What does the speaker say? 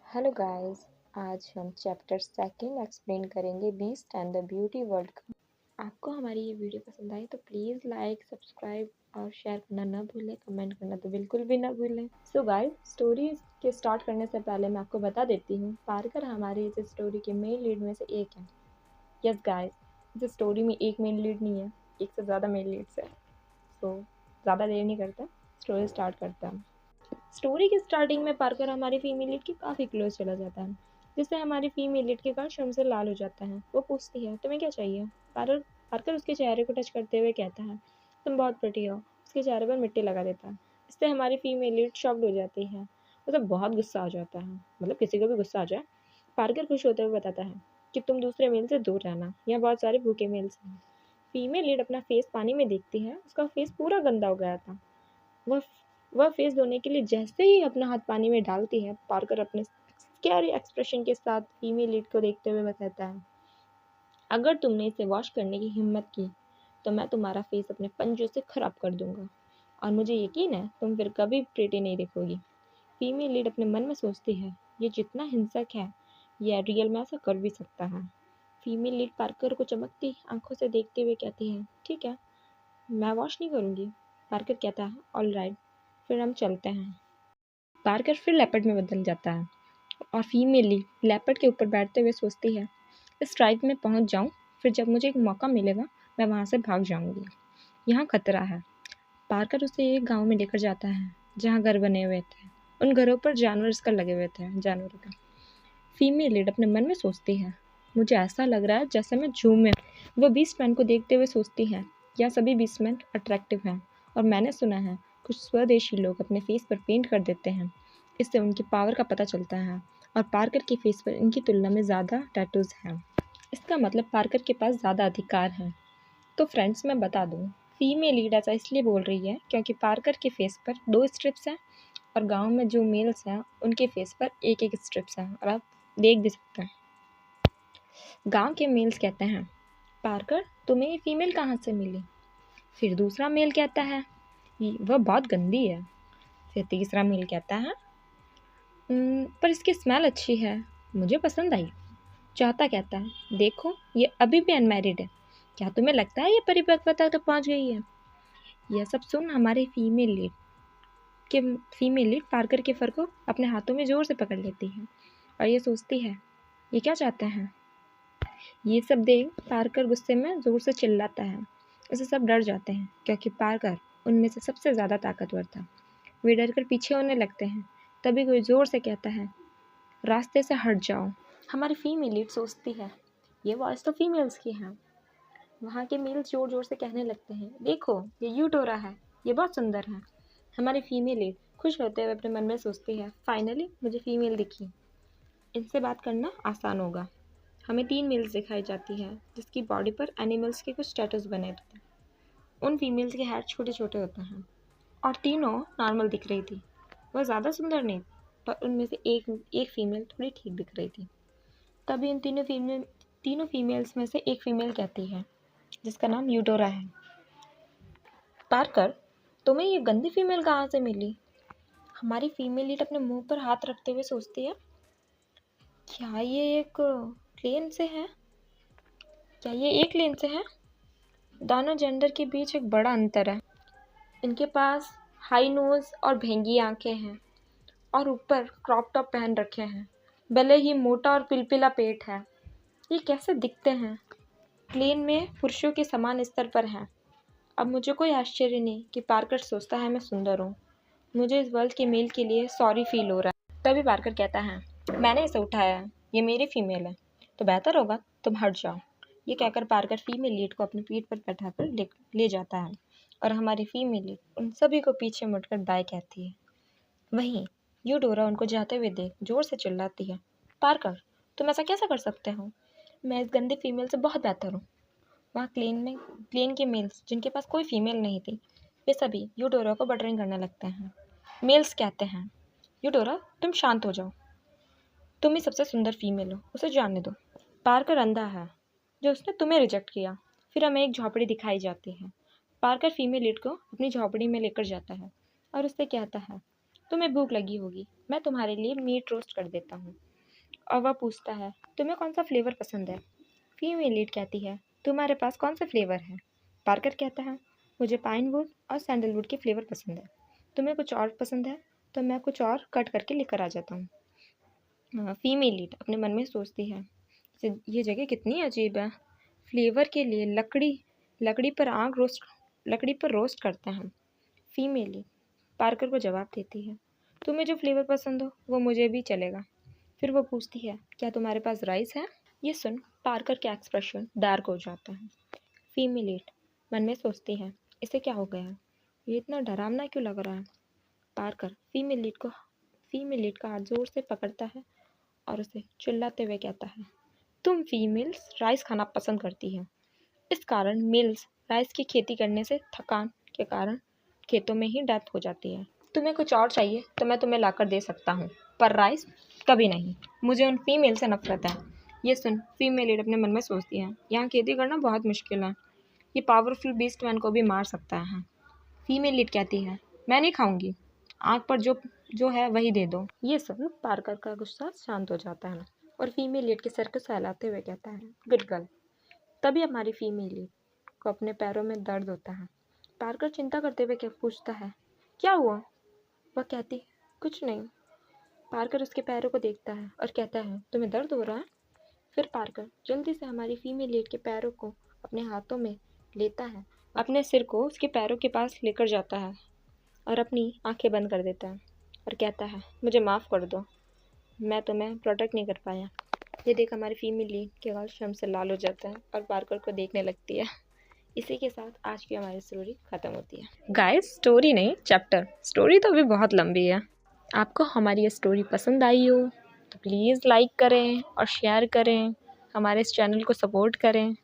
Hello guys. आज हम chapter second explain करेंगे beast and the beauty world का। आपको हमारी ये वीडियो पसंद आई तो प्लीज़ लाइक सब्सक्राइब और शेयर करना ना भूलें, कमेंट करना तो बिल्कुल भी ना भूलें। सो गाइस, स्टोरी के स्टार्ट करने से पहले मैं आपको बता देती हूँ, पारकर हमारी इस स्टोरी के मेन लीड में से एक है। यस गाइस, इस स्टोरी में एक मेन लीड नहीं है, एक से ज़्यादा मेन लीड्स है। सो ज़्यादा देर नहीं करते, स्टोरी स्टार्ट करते हैं। स्टोरी की स्टार्टिंग में पार्कर हमारी फीमेल लीड के काफ़ी क्लोज चला जाता है, जिससे हमारी फीमेल लीड के गाल शर्म से लाल हो जाता है। वो पूछती है, तुम्हें क्या चाहिए? पार्कर पार्कर उसके चेहरे को टच करते हुए कहता है, तुम बहुत प्रिटी हो। उसके चेहरे पर मिट्टी लगा देता है। इससे हमारी फीमेल लीड शॉक्ड हो जाती है। उसे बहुत गुस्सा आ जाता है, मतलब किसी को भी गुस्सा आ जाए। पार्कर खुश होते हुए बताता है कि तुम दूसरे मेल से दूर रहना, यहाँ बहुत सारे भूखे मेल्स हैं। फीमेल लीड अपना फेस पानी में देखती है। उसका फेस पूरा गंदा हो गया था। वह वह फेस धोने के लिए जैसे ही अपना हाथ पानी में डालती है, पार्कर अपने स्कैरी एक्सप्रेशन के साथ फीमेल लीड को देखते हुए बताता है, अगर तुमने इसे वॉश करने की हिम्मत की तो मैं तुम्हारा फेस अपने पंजों से खराब कर दूंगा, और मुझे यकीन है तुम फिर कभी प्रेटी नहीं दिखोगी। फीमेल लीड अपने मन में सोचती है, ये जितना हिंसक है यह रियल में ऐसा कर भी सकता है। फीमेल लीड पार्कर को चमकती आंखों से देखते हुए कहती है, ठीक है, मैं वॉश नहीं करूँगी। पार्कर कहता है, ऑल राइट, फिर हम चलते हैं। पार्कर फिर लेपर्ड में बदल जाता है और फीमेल लेपर्ड के ऊपर बैठते हुए सोचती है, इस ट्राइब में पहुंच जाऊं, फिर जब मुझे एक मौका मिलेगा मैं वहां से भाग जाऊंगी। यहाँ खतरा है। पार्कर उसे एक गांव में लेकर जाता है जहाँ घर बने हुए थे। उन घरों पर जानवर इसका लगे हुए थे, जानवरों का। फीमेल लीड अपने मन में सोचती है, मुझे ऐसा लग रहा है जैसे मैं जू में। वो बीस्टमैन को देखते हुए सोचती है, यह सभी बीस्टमैन अट्रैक्टिव हैं, और मैंने सुना है कुछ स्वदेशी लोग अपने फेस पर पेंट कर देते हैं। इससे उनकी पावर का पता चलता है, और पार्कर के फेस पर इनकी तुलना में ज़्यादा टैटूज़ हैं। इसका मतलब पार्कर के पास ज़्यादा अधिकार हैं। तो फ्रेंड्स, मैं बता दूँ, फीमेल लीड ऐसा इसलिए बोल रही है क्योंकि पार्कर के फेस पर 2 स्ट्रिप्स हैं, और गांव में जो मेल्स हैं उनके फेस पर एक एक स्ट्रिप्स हैं, और आप देख भी सकते हैं। गांव के मेल्स कहते हैं, पार्कर तुम्हें ये फीमेल कहाँ से मिली? फिर दूसरा मेल कहता है, वह बहुत गंदी है। फिर तीसरा मेल कहता है, पर इसकी स्मेल अच्छी है, मुझे पसंद आई। चौथा कहता है, देखो ये अभी भी अनमैरिड है, क्या तुम्हें लगता है ये परिपक्वता तक पहुंच गई है? यह सब सुन हमारे फीमेल लीड पार्कर के फर को अपने हाथों में जोर से पकड़ लेती है, और ये सोचती है, ये क्या चाहते हैं? ये सब देख पार्कर गुस्से में जोर से चिल्लाता है। इससे सब डर जाते हैं क्योंकि पार्कर उनमें से सबसे ज़्यादा ताकतवर था। वे डर कर पीछे होने लगते हैं। तभी कोई ज़ोर से कहता है, रास्ते से हट जाओ। हमारी फीमेल लीड सोचती है, ये वॉइस तो फीमेल्स की है। वहाँ के मेल्स जोर जोर से कहने लगते हैं, देखो ये यूटोरा है, ये बहुत सुंदर है। हमारी फीमेल लीड खुश होते हुए अपने मन में सोचती है, फाइनली मुझे फीमेल दिखी, इनसे बात करना आसान होगा। हमें 3 मेल्स दिखाई जाती है जिसकी बॉडी पर एनिमल्स के कुछ टैटूज बने थे। उन फीमेल्स के हेड छोटे छोटे होते हैं, और तीनों नॉर्मल दिख रही थी। वह ज़्यादा सुंदर नहीं, पर उनमें से एक फीमेल थोड़ी ठीक दिख रही थी। तभी उन तीनों फीमेल्स में से एक फीमेल कहती है, जिसका नाम यूडोरा है, पार्कर तुम्हें ये गंदी फीमेल कहाँ से मिली? हमारी फीमेल लीड अपने मुंह पर हाथ रखते हुए सोचती है, क्या ये एक लेन से है? क्या ये एक लेन से है? दोनों जेंडर के बीच एक बड़ा अंतर है। इनके पास हाई नोज और भेंगी आंखें हैं, और ऊपर क्रॉप टॉप पहन रखे हैं। भले ही मोटा और पिलपिला पेट है, ये कैसे दिखते हैं? प्लेन में पुरुषों के समान स्तर पर हैं। अब मुझे कोई आश्चर्य नहीं कि पार्कर सोचता है मैं सुंदर हूँ। मुझे इस वर्ल्ड के मेल के लिए सॉरी फील हो रहा है। तभी पार्कर कहता है, मैंने इसे उठाया है, ये मेरी फीमेल है, तो बेहतर होगा तुम हट जाओ। ये कहकर पार्कर फीमेल लीड को अपनी पीठ पर बैठाकर ले जाता है, और हमारी फीमेल लीड उन सभी को पीछे मुड़कर बाय कहती है। वहीं यूडोरा उनको जाते हुए देख जोर से चिल्लाती है, पार्कर तुम ऐसा कैसे कर सकते हो? मैं इस गंदी फीमेल से बहुत बेहतर हूँ। वहाँ प्लेन के मेल्स जिनके पास कोई फीमेल नहीं थी, वे सभी यूडोरा को बटरिंग करने लगते हैं। मेल्स कहते हैं, यूडोरा तुम शांत हो जाओ, तुम ही सबसे सुंदर फीमेल हो, उसे जाने दो। पार्कर अंधा है जो उसने तुम्हें रिजेक्ट किया। फिर हमें एक झोपड़ी दिखाई जाती है। पार्कर फीमेल लीड को अपनी झोपड़ी में लेकर जाता है और उससे कहता है, तुम्हें भूख लगी होगी, मैं तुम्हारे लिए मीट रोस्ट कर देता हूँ। और वह पूछता है, तुम्हें कौन सा फ्लेवर पसंद है? फीमेल लीड कहती है, तुम्हारे पास कौन सा फ्लेवर है? पार्कर कहता है, मुझे पाइनवुड और सैंडलवुड के फ्लेवर पसंद है। तुम्हें कुछ और पसंद है तो मैं कुछ और कट करके लेकर आ जाता हूँ। फीमेल लीड अपने मन में सोचती है, ये जगह कितनी अजीब है। फ्लेवर के लिए लकड़ी पर रोस्ट करते हैं। फीमेल लीड पार्कर को जवाब देती है, तुम्हें जो फ्लेवर पसंद हो वो मुझे भी चलेगा। फिर वो पूछती है, क्या तुम्हारे पास राइस है? ये सुन पार्कर का एक्सप्रेशन डार्क हो जाता है। फीमेल लीड मन में सोचती है, इसे क्या हो गया, ये इतना डरावना क्यों लग रहा है। पार्कर फीमेल लीड का हाथ जोर से पकड़ता है और उसे चिल्लाते हुए कहता है, तुम फीमेल्स राइस खाना पसंद करती हैं, इस कारण मेल्स राइस की खेती करने से थकान के कारण खेतों में ही डेथ हो जाती है। तुम्हें कुछ और चाहिए तो मैं तुम्हें लाकर दे सकता हूँ, पर राइस कभी नहीं। मुझे उन फीमेल से नफरत है। ये सुन फीमेल लीड अपने मन में सोचती है, यहाँ खेती करना बहुत मुश्किल है, ये पावरफुल बीस्ट मैन को भी मार सकता है। फीमेल लीड कहती है, मैं नहीं खाऊंगी, आँख पर जो है वही दे दो। ये सुन पार्कर का गुस्सा शांत हो जाता है और फीमेल लीड के सर को सहलाते हुए कहता है, गुड गर्ल। तभी हमारी फीमेल लीड को अपने पैरों में दर्द होता है। पार्कर चिंता करते हुए क्या पूछता है, क्या हुआ? वह कहती, कुछ नहीं। पार्कर उसके पैरों को देखता है और कहता है, तुम्हें दर्द हो रहा है? फिर पार्कर जल्दी से हमारी फीमेल लीड के पैरों को अपने हाथों में लेता है, अपने सिर को उसके पैरों के पास लेकर जाता है और अपनी आंखें बंद कर देता है और कहता है, मुझे माफ़ कर दो, मैं तुम्हें प्रोटेक्ट नहीं कर पाया। ये देख हमारी फीमेल लीड के गाल शर्म से लाल हो जाता है और पार्कर को देखने लगती है। इसी के साथ आज की हमारी स्टोरी ख़त्म होती है। गाइस स्टोरी नहीं, चैप्टर। स्टोरी तो अभी बहुत लंबी है। आपको हमारी ये स्टोरी पसंद आई हो तो प्लीज़ लाइक करें और शेयर करें, हमारे इस चैनल को सपोर्ट करें।